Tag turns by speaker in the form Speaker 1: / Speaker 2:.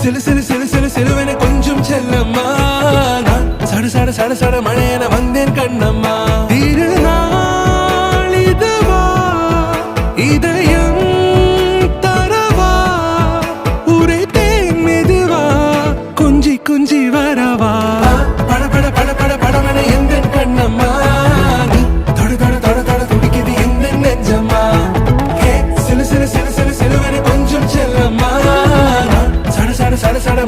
Speaker 1: சிலு சிலு சிலு சிலு சிலுவென கொஞ்சம் செல்லம்மா நான் சட சட சட சட மழையென வந்தேன் கண்ணம்மா திருநாள் இதுவா இதயம் தரவா உரைத்தேன் மெதுவா கொஞ்சி கொஞ்சி வரவா பட பட பட பட படவென எந்தன் கண்ணம்மா நீ தொட தொட தொட தொட துடிக்குது எந்தன் நெஞ்சம்மா சிலு சிலு சிலு சிலு சிலுவென கொஞ்சம் செல்லம்மா நான் சட சட சட சட